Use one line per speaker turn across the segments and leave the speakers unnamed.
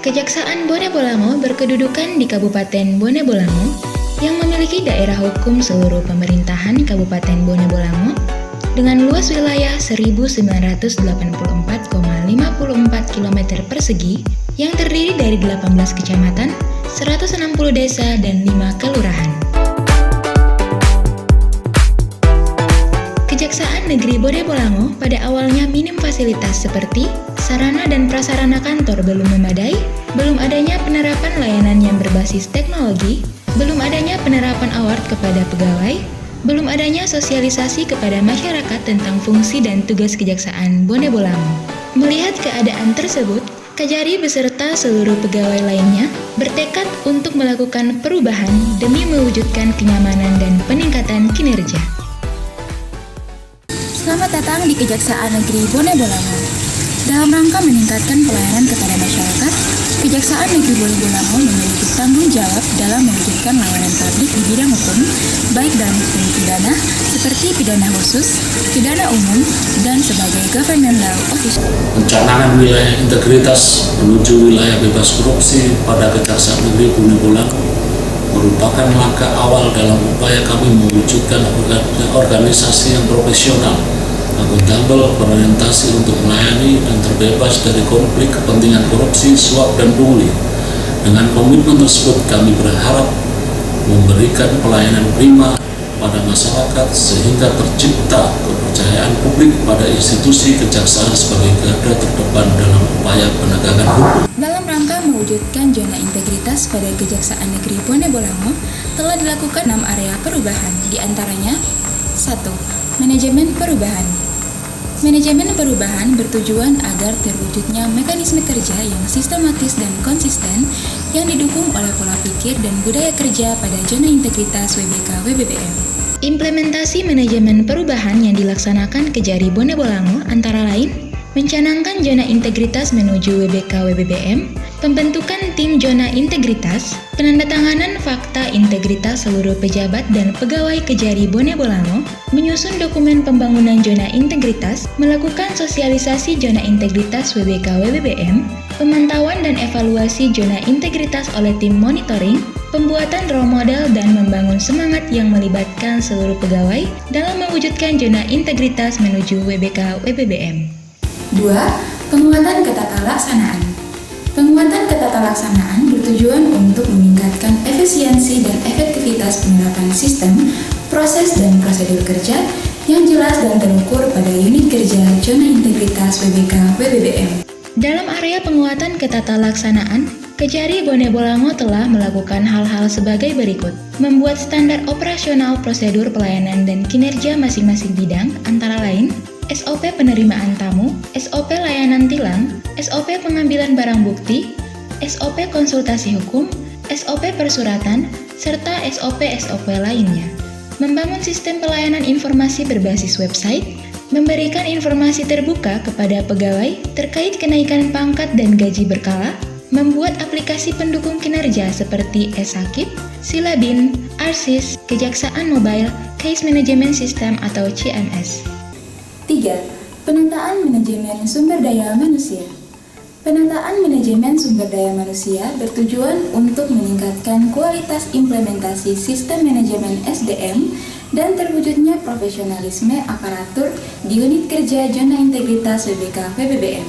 Kejaksaan Bone Bolango berkedudukan di Kabupaten Bone Bolango yang memiliki daerah hukum seluruh pemerintahan Kabupaten Bone Bolango dengan luas wilayah 1984,54 km persegi yang terdiri dari 18 kecamatan, 160 desa, dan 5 kelurahan. Kejaksaan Negeri Bone Bolango pada awalnya minim fasilitas seperti sarana dan prasarana kantor belum memadai, belum adanya penerapan layanan yang berbasis teknologi, belum adanya penerapan award kepada pegawai, belum adanya sosialisasi kepada masyarakat tentang fungsi dan tugas Kejaksaan Bone Bolango. Melihat keadaan tersebut, Kajari beserta seluruh pegawai lainnya bertekad untuk melakukan perubahan demi mewujudkan kenyamanan dan peningkatan kinerja.
Selamat datang di Kejaksaan Negeri Bone Bolango. Dalam rangka meningkatkan pelayanan kepada masyarakat, Kejaksaan Negeri Bone Bolango memiliki tanggung jawab dalam mewujudkan layanan publik di bidang hukum, baik dalam hukum pidana seperti pidana khusus, pidana umum, dan sebagai government law officer.
Pencanakan wilayah integritas menuju wilayah bebas korupsi pada Kejaksaan Negeri Bone Bolango merupakan langkah awal dalam upaya kami mewujudkan organisasi yang profesional, akuntabel, berorientasi untuk melayani dan terbebas dari konflik kepentingan korupsi, suap, dan pungli. Dengan komitmen tersebut, kami berharap memberikan pelayanan prima pada masyarakat sehingga tercipta kepercayaan publik pada institusi kejaksaan sebagai garda terdepan dalam upaya penegakan hukum.
Dalam rangka mewujudkan zona integritas pada Kejaksaan Negeri Bone Bolango, telah dilakukan 6 area perubahan, di antaranya 1. Manajemen perubahan. Manajemen perubahan bertujuan agar terwujudnya mekanisme kerja yang sistematis dan konsisten yang didukung oleh pola pikir dan budaya kerja pada zona integritas WBK-WBBM.
Implementasi manajemen perubahan yang dilaksanakan Kejari Bone Bolango antara lain mencanangkan zona integritas menuju WBK-WBBM, pembentukan tim zona integritas, penandatanganan fakta integritas seluruh pejabat dan pegawai Kejari Bone Bolango, menyusun dokumen pembangunan zona integritas, melakukan sosialisasi zona integritas WBK-WBBM, pemantauan dan evaluasi zona integritas oleh tim monitoring, pembuatan role model dan membangun semangat yang melibatkan seluruh pegawai dalam mewujudkan zona integritas menuju WBK-WBBM.
2. Penguatan ketatalaksanaan. Penguatan ketatalaksanaan bertujuan untuk meningkatkan efisiensi dan efektivitas penerapan sistem, proses dan prosedur kerja yang jelas dan terukur pada unit kerja zona integritas WBK-WBBM.
Dalam area penguatan ketatalaksanaan, Kejari Bone Bolango telah melakukan hal-hal sebagai berikut: membuat standar operasional prosedur pelayanan dan kinerja masing-masing bidang, antara lain SOP penerimaan tamu, SOP layanan tilang, SOP pengambilan barang bukti, SOP konsultasi hukum, SOP persuratan, serta SOP lainnya. Membangun sistem pelayanan informasi berbasis website, memberikan informasi terbuka kepada pegawai terkait kenaikan pangkat dan gaji berkala, membuat aplikasi pendukung kinerja seperti e-Sakip, Silabin, Arsis, Kejaksaan Mobile, Case Management System atau CMS.
3. Penataan manajemen sumber daya manusia. Penataan manajemen sumber daya manusia bertujuan untuk meningkatkan kualitas implementasi sistem manajemen SDM dan terwujudnya profesionalisme aparatur di unit kerja zona integritas WBK-WBBM.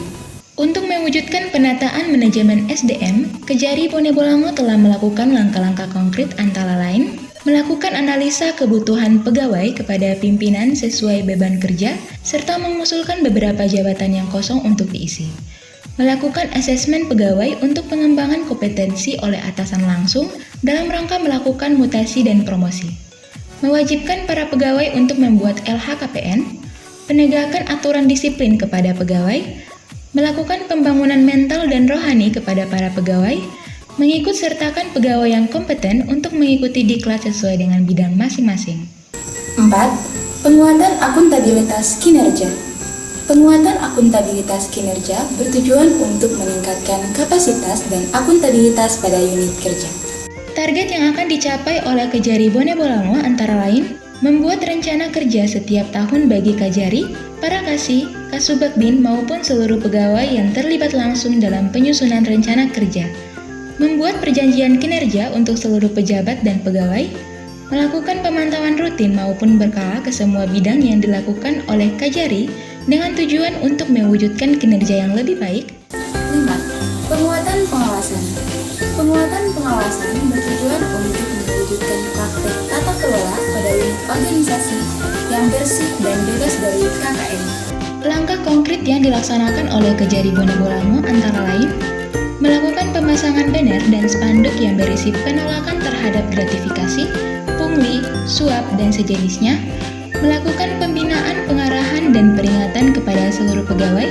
Untuk mewujudkan penataan manajemen SDM, Kejari Bone Bolango telah melakukan langkah-langkah konkret antara lain melakukan analisa kebutuhan pegawai kepada pimpinan sesuai beban kerja, serta mengusulkan beberapa jabatan yang kosong untuk diisi. Melakukan asesmen pegawai untuk pengembangan kompetensi oleh atasan langsung dalam rangka melakukan mutasi dan promosi. Mewajibkan para pegawai untuk membuat LHKPN, penegakan aturan disiplin kepada pegawai, melakukan pembangunan mental dan rohani kepada para pegawai, mengikut sertakan pegawai yang kompeten untuk mengikuti diklat sesuai dengan bidang masing-masing.
4. Penguatan akuntabilitas kinerja. Penguatan akuntabilitas kinerja bertujuan untuk meningkatkan kapasitas dan akuntabilitas pada unit kerja.
Target yang akan dicapai oleh Kejari Bone Bolango antara lain membuat rencana kerja setiap tahun bagi Kajari, para kasih, Kasubag-Bin maupun seluruh pegawai yang terlibat langsung dalam penyusunan rencana kerja, membuat perjanjian kinerja untuk seluruh pejabat dan pegawai, melakukan pemantauan rutin maupun berkala ke semua bidang yang dilakukan oleh Kajari dengan tujuan untuk mewujudkan kinerja yang lebih baik.
5. Penguatan pengawasan. Penguatan pengawasan bertujuan untuk mewujudkan praktek tata kelola pada unit organisasi yang bersih dan bebas dari KKN.
Langkah konkret yang dilaksanakan oleh Kejari Bone Bolango antara lain melakukan pemasangan banner dan spanduk yang berisi penolakan terhadap gratifikasi, pungli, suap, dan sejenisnya, melakukan pembinaan, pengarahan, dan peringatan kepada seluruh pegawai,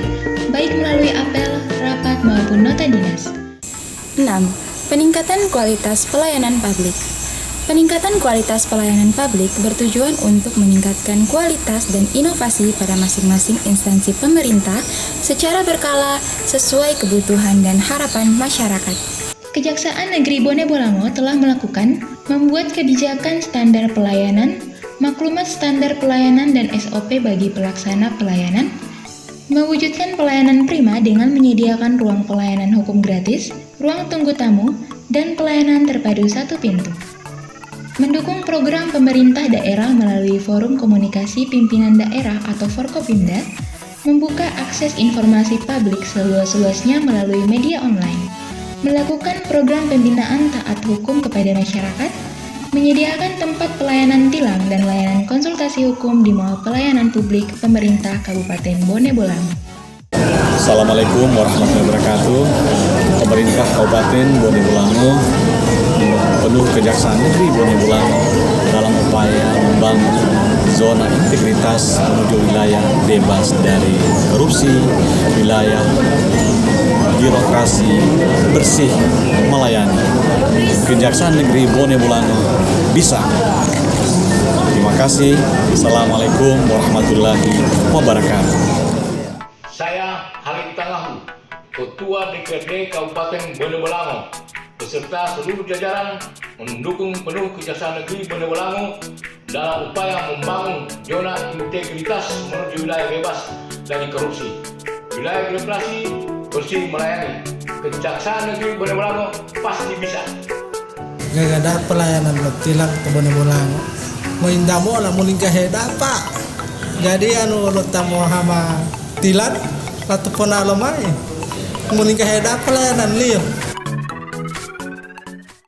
baik melalui apel, rapat, maupun nota dinas.
6. Peningkatan kualitas pelayanan publik. Peningkatan kualitas pelayanan publik bertujuan untuk meningkatkan kualitas dan inovasi pada masing-masing instansi pemerintah secara berkala sesuai kebutuhan dan harapan masyarakat.
Kejaksaan Negeri Bone Bolango telah membuat kebijakan standar pelayanan, maklumat standar pelayanan dan SOP bagi pelaksana pelayanan, mewujudkan pelayanan prima dengan menyediakan ruang pelayanan hukum gratis, ruang tunggu tamu, dan pelayanan terpadu satu pintu. Mendukung program pemerintah daerah melalui Forum Komunikasi Pimpinan Daerah atau Forkopimda, membuka akses informasi publik seluas-luasnya melalui media online, melakukan program pembinaan taat hukum kepada masyarakat, menyediakan tempat pelayanan tilang dan layanan konsultasi hukum di Mall Pelayanan Publik Pemerintah Kabupaten Bone Bolango.
Assalamualaikum warahmatullahi wabarakatuh. Pemerintah Kabupaten Bone Bolango penuh Kejaksaan Negeri Bone Bolango dalam upaya membangun zona integritas menuju wilayah bebas dari korupsi, wilayah birokrasi bersih melayani. Kejaksaan Negeri Bone Bolango bisa. Terima kasih. Assalamualaikum warahmatullahi wabarakatuh.
Saya Halim Tangahu, Ketua DPRD Kabupaten Bone Bolango, beserta seluruh jajaran mendukung penuh Kejaksaan Negeri Bone Bolango dalam upaya membangun zona integritas menuju wilayah bebas dari korupsi, wilayah birokrasi bersih melayani. Kejaksaan Negeri Bone Bolango pasti bisa.
Gak ada pelayanan tilang ke Bone Bolango. Mau indamo lah mulingkah dapat. Jadi lo tamu hama tilan atau pun alamai. Mulingkah dapat pelayanan liyo.